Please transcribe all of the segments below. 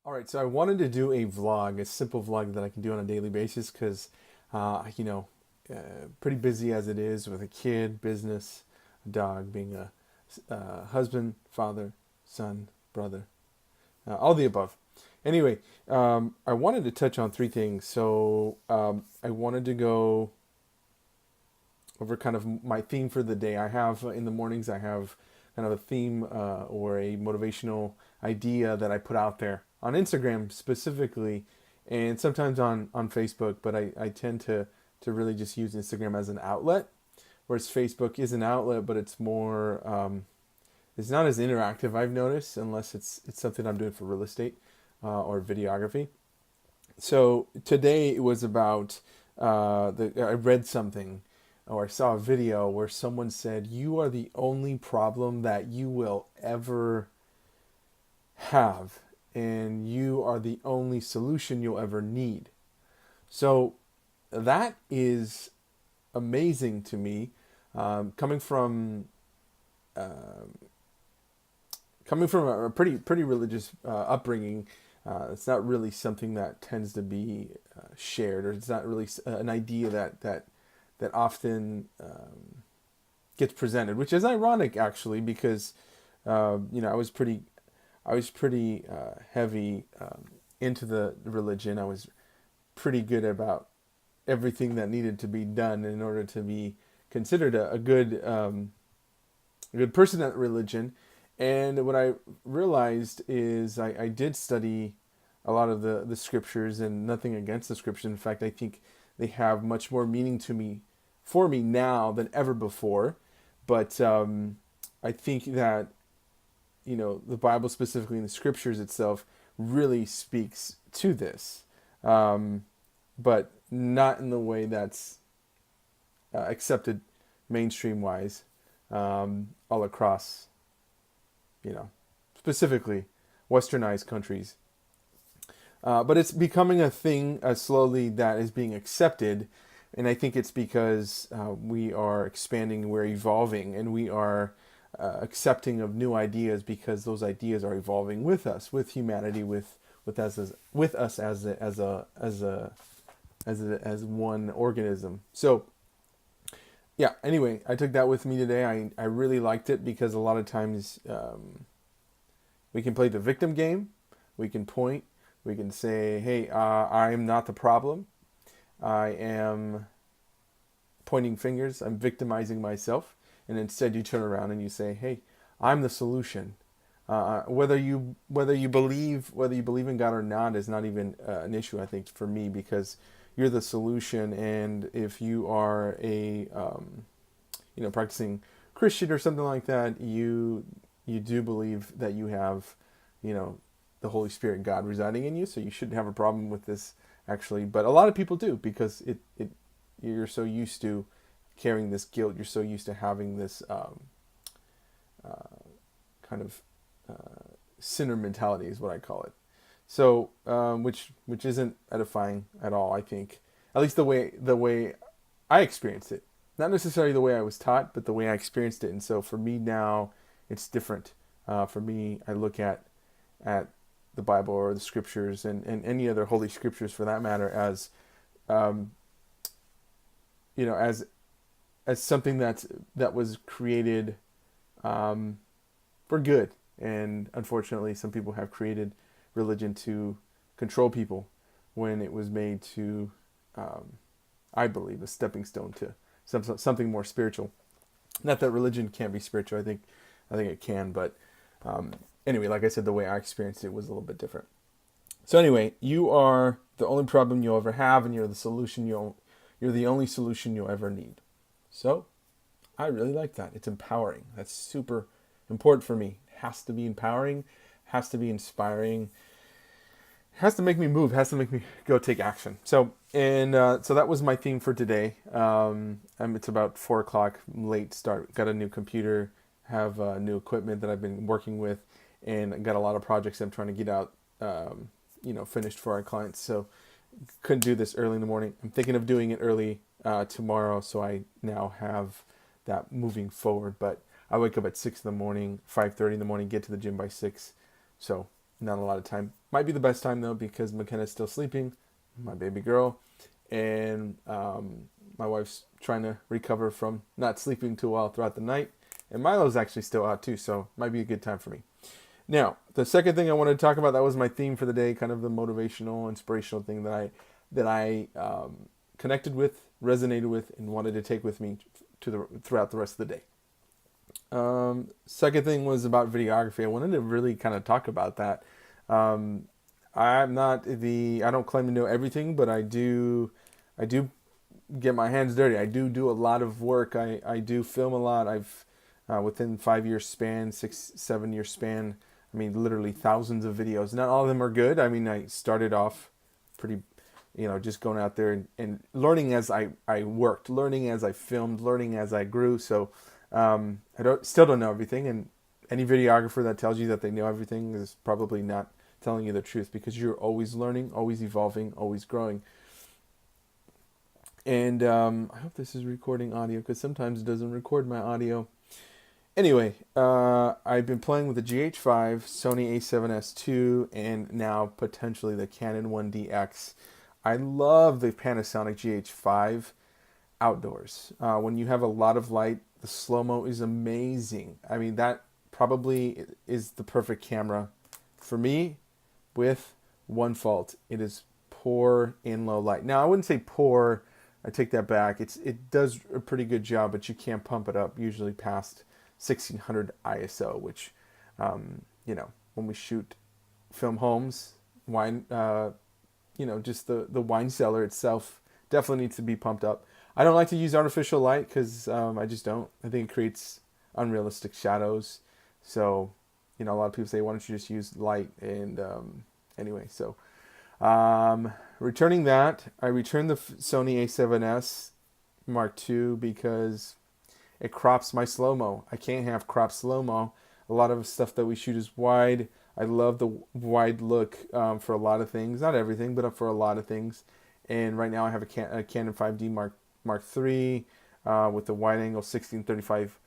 All right, so I wanted to do a vlog, a simple vlog that I can do on a daily basis because, you know, pretty busy as it is with a kid, business, a dog, being a husband, father, son, brother, all the above. Anyway, I wanted to touch on three things. I wanted to go over kind of my theme for the day. I have in the mornings, I have kind of a theme or a motivational idea that I put out there on Instagram specifically, and sometimes on Facebook. But I tend to really just use Instagram as an outlet, whereas Facebook is an outlet, but it's more it's not as interactive. I've noticed unless it's something I'm doing for real estate or videography. So today it was about I read something or I saw a video where someone said, "You are the only problem that you will ever have, and you are the only solution you'll ever need." So that is amazing to me, coming from a pretty religious upbringing. It's not really something that tends to be shared, or it's not really an idea that often gets presented, which is ironic actually, because I was pretty heavy into the religion. I was pretty good about everything that needed to be done in order to be considered a good person at religion. And what I realized is I did study a lot of the scriptures, and nothing against the scriptures. In fact, I think they have much more meaning to me for me now than ever before. But I think that the Bible, specifically in the scriptures itself, really speaks to this, but not in the way that's accepted mainstream wise, all across, you know, specifically westernized countries. But it's becoming a thing slowly that is being accepted. And I think it's because we are expanding, we're evolving, and we are accepting of new ideas because those ideas are evolving with us, with humanity, with us as one organism. So yeah. Anyway, I took that with me today. I really liked it because a lot of times we can play the victim game. We can point. We can say, "Hey, I am not the problem. I am pointing fingers. I'm victimizing myself." And instead, you turn around and you say, "Hey, I'm the solution." Whether you believe in God or not is not even an issue. I think for me, because you're the solution, and if you are a practicing Christian or something like that, you do believe that you have the Holy Spirit, God, residing in you, so you shouldn't have a problem with this actually. But a lot of people do, because it you're so used to carrying this guilt. You're so used to having this kind of sinner mentality, is what I call it. So which isn't edifying at all. I think, at least the way I experienced it, not necessarily the way I was taught, but the way I experienced it. And so for me now, it's different. For me, I look at the Bible or the scriptures, and any other holy scriptures for that matter, as um, you know as something that was created for good. And unfortunately, some people have created religion to control people, when it was made to, I believe, a stepping stone to something more spiritual. Not that religion can't be spiritual. I think it can, but anyway, like I said, the way I experienced it was a little bit different. So anyway, you are the only problem you'll ever have, and you're the only solution you'll ever need. So I really like that. It's empowering. That's super important for me. It has to be empowering, has to be inspiring, has to make me move, has to make me go take action. So that was my theme for today. It's about 4 o'clock, late start. Got a new computer, have new equipment that I've been working with, and got a lot of projects I'm trying to get out, finished for our clients. So couldn't do this early in the morning. I'm thinking of doing it early tomorrow, so I now have that moving forward. But I wake up at 6 in the morning, 5:30 in the morning, get to the gym by 6. So not a lot of time. Might be the best time though, because McKenna's still sleeping, my baby girl, and my wife's trying to recover from not sleeping too well throughout the night, and Milo's actually still out too, so might be a good time for me. Now, the second thing I wanted to talk about, that was my theme for the day, kind of the motivational, inspirational thing that I connected with, resonated with, and wanted to take with me throughout the rest of the day. Second thing was about videography. I wanted to really kind of talk about that. I don't claim to know everything, but I do get my hands dirty. I do a lot of work. I do film a lot. I've within 5 year span, 6-7 year span, I mean, literally thousands of videos. Not all of them are good. I mean, I started off pretty, just going out there and learning as I worked, learning as I filmed, learning as I grew. So still don't know everything. And any videographer that tells you that they know everything is probably not telling you the truth, because you're always learning, always evolving, always growing. And I hope this is recording audio, because sometimes it doesn't record my audio. Anyway, I've been playing with the GH5, Sony A7S II, and now potentially the Canon 1Dx. I love the Panasonic GH5 outdoors. When you have a lot of light, the slow-mo is amazing. I mean, that probably is the perfect camera for me, with one fault. It is poor in low light. Now, I wouldn't say poor. I take that back. It does a pretty good job, but you can't pump it up usually past 1600 ISO, which, when we shoot film homes, wine, just the wine cellar itself definitely needs to be pumped up. I don't like to use artificial light, because I just don't. I think it creates unrealistic shadows. So, a lot of people say, why don't you just use light? And anyway, so returning that, I returned the Sony A7S Mark II because it crops my slow-mo. I can't have cropped slow-mo. A lot of stuff that we shoot is wide. I love the wide look for a lot of things. Not everything, but for a lot of things. And right now I have a Canon 5D Mark III with the wide angle 1635.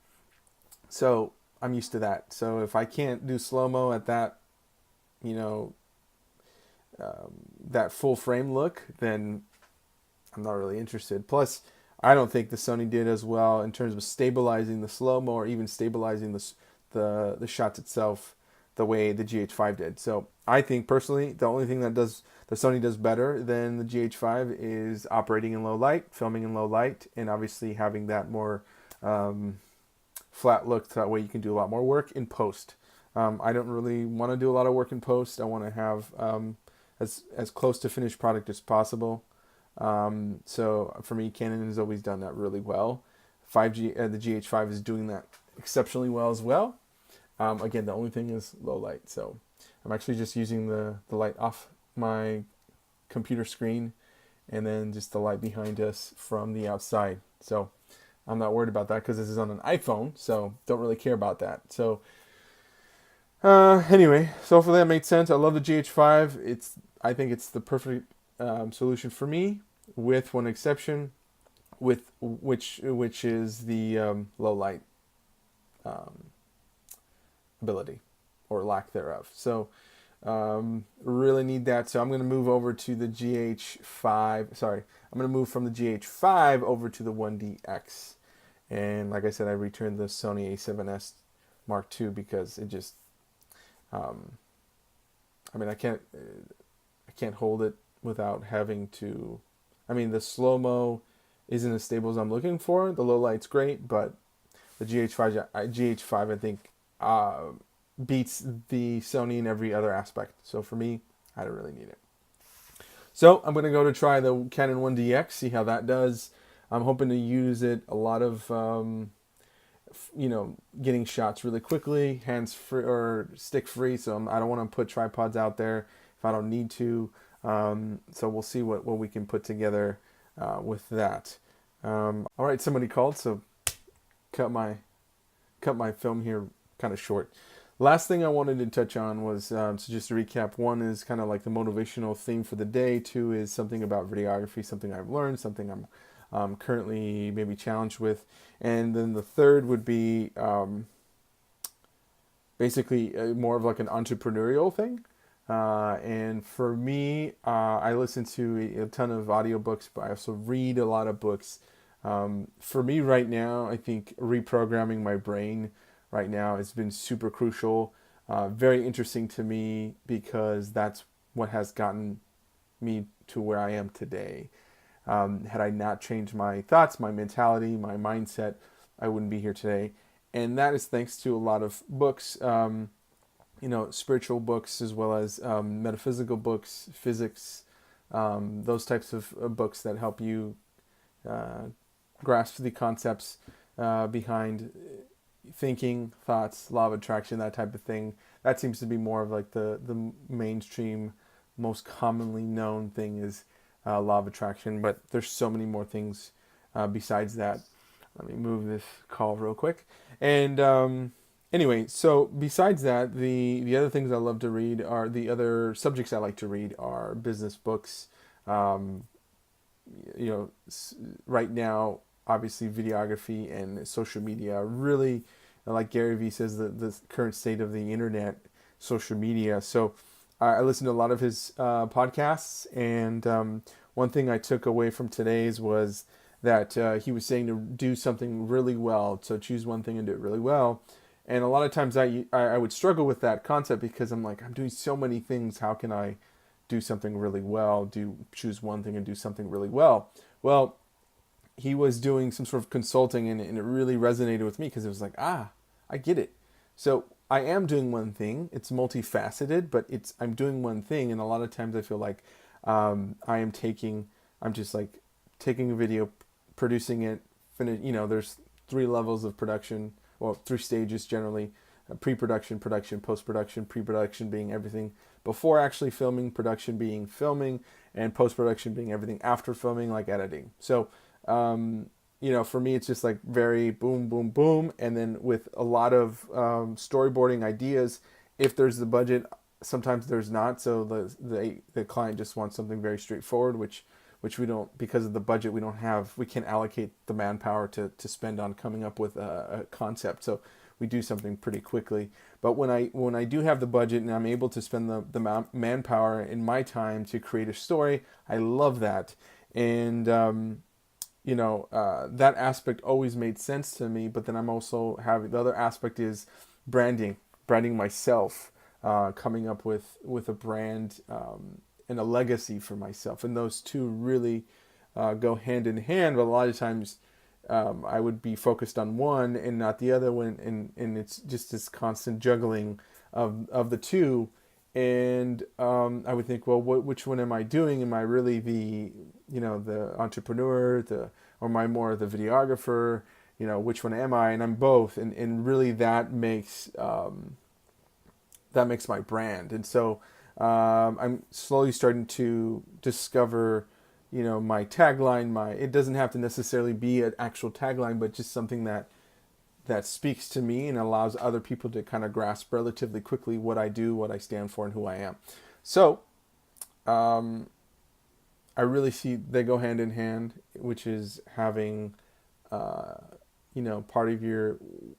So I'm used to that. So if I can't do slow-mo at that, that full frame look, then I'm not really interested. Plus, I don't think the Sony did as well in terms of stabilizing the slow-mo, or even stabilizing the shots itself the way the GH5 did. So I think personally, the only thing that the Sony does better than the GH5 is operating in low light, filming in low light, and obviously having that more flat look. That way you can do a lot more work in post. I don't really want to do a lot of work in post. I want to have as close to finished product as possible. So for me, Canon has always done that really well. The GH5 is doing that exceptionally well as well. Again, the only thing is low light. So I'm actually just using the light off my computer screen, and then just the light behind us from the outside. So I'm not worried about that, because this is on an iPhone, so don't really care about that. So anyway, so hopefully that made sense. I love the GH5. I think it's the perfect solution for me, with one exception, which is the low light ability, or lack thereof. So really need that. So I'm going to move over to the GH5. Sorry, I'm going to move from the GH5 over to the 1DX. And like I said, I returned the Sony A7S Mark II because it just, I can't hold it without having to. I mean, the slow-mo isn't as stable as I'm looking for. The low light's great, but the GH5 I think beats the Sony in every other aspect. So for me, I don't really need it. So I'm going to go to try the Canon 1DX, see how that does. I'm hoping to use it a lot of, getting shots really quickly, hands-free or stick-free. So I don't want to put tripods out there if I don't need to. So we'll see what we can put together with that. All right, somebody called, so cut my film here kind of short. Last thing I wanted to touch on was, so just to recap, one is kind of like the motivational theme for the day. Two is something about videography, something I've learned, something I'm currently maybe challenged with. And then the third would be basically more of like an entrepreneurial thing. And for me, I listen to a ton of audiobooks, but I also read a lot of books. For me right now, I think reprogramming my brain right now has been super crucial. Very interesting to me because that's what has gotten me to where I am today. Had I not changed my thoughts, my mentality, my mindset, I wouldn't be here today. And that is thanks to a lot of books, spiritual books as well as metaphysical books, physics, those types of books that help you uh, grasp the concepts behind thinking, thoughts, law of attraction, that type of thing. That seems to be more of like the mainstream, most commonly known thing is law of attraction. But there's so many more things besides that. Let me move this call real quick. And anyway, so besides that, the other things I love to read are the other subjects I like to read are business books. Um, right now, obviously, videography and social media are really, like Gary Vee says, the current state of the internet, social media. So I listen to a lot of his podcasts, and one thing I took away from today's was that he was saying to do something really well. So choose one thing and do it really well. And a lot of times I would struggle with that concept because I'm like, I'm doing so many things. How can I do something really well? Choose one thing and do something really well. Well, he was doing some sort of consulting, and it really resonated with me because it was like, I get it. So I am doing one thing. It's multifaceted, but I'm doing one thing. And a lot of times I feel like I'm just like taking a video, producing it, there's three levels of production, well, three stages generally: pre-production, production, post-production. Pre-production being everything before actually filming, production being filming, and post-production being everything after filming, like editing. So, for me, it's just like very boom, boom, boom, and then with a lot of storyboarding ideas. If there's the budget, sometimes there's not. So the client just wants something very straightforward, which we don't, because of the budget, we can't allocate the manpower to spend on coming up with a concept. So we do something pretty quickly. But when I do have the budget and I'm able to spend the manpower in my time to create a story, I love that. And that aspect always made sense to me. But then I'm also having the other aspect is branding myself, coming up with a brand and a legacy for myself. And those two really go hand in hand. But a lot of times I would be focused on one and not the other one, and it's just this constant juggling of the two. And I would think, well, which one am I doing? Am I really the entrepreneur, or am I more the videographer? Which one am I? And I'm both, and really that makes my brand. And so I'm slowly starting to discover, my tagline. It doesn't have to necessarily be an actual tagline, but just something that speaks to me and allows other people to kind of grasp relatively quickly what I do, what I stand for, and who I am. So I really see they go hand in hand, which is having part of your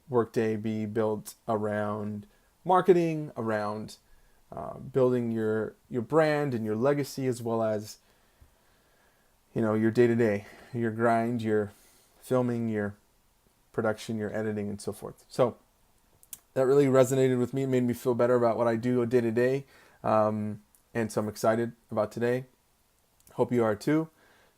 workday be built around marketing, around building your brand and your legacy, as well as your day-to-day, your grind, your filming, your production, your editing, and so forth. So that really resonated with me. It made me feel better about what I do day to day, and so I'm excited about today. Hope you are too.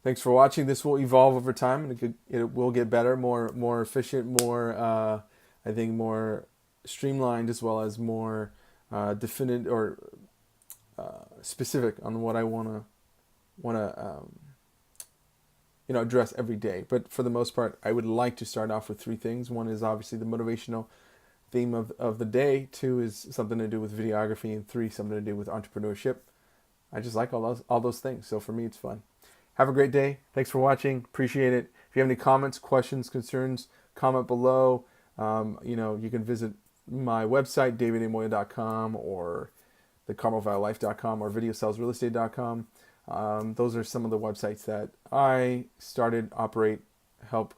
Thanks for watching. This will evolve over time, and it will get better, more efficient, more I think more streamlined, as well as more definite or specific on what I want to address every day. But for the most part, I would like to start off with three things. One is obviously the motivational theme of the day. Two is something to do with videography, and three, something to do with entrepreneurship. I just like all those things. So for me, it's fun. Have a great day. Thanks for watching. Appreciate it. If you have any comments, questions, concerns, comment below. You can visit my website, davidamoya.com, or thecarmelvalleylife.com, or videosalesrealestate.com. Those are some of the websites that I started, operate, help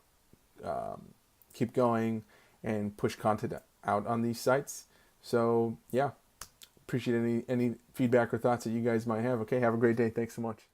keep going, and push content out on these sites. So yeah, appreciate any feedback or thoughts that you guys might have. Okay, have a great day. Thanks so much.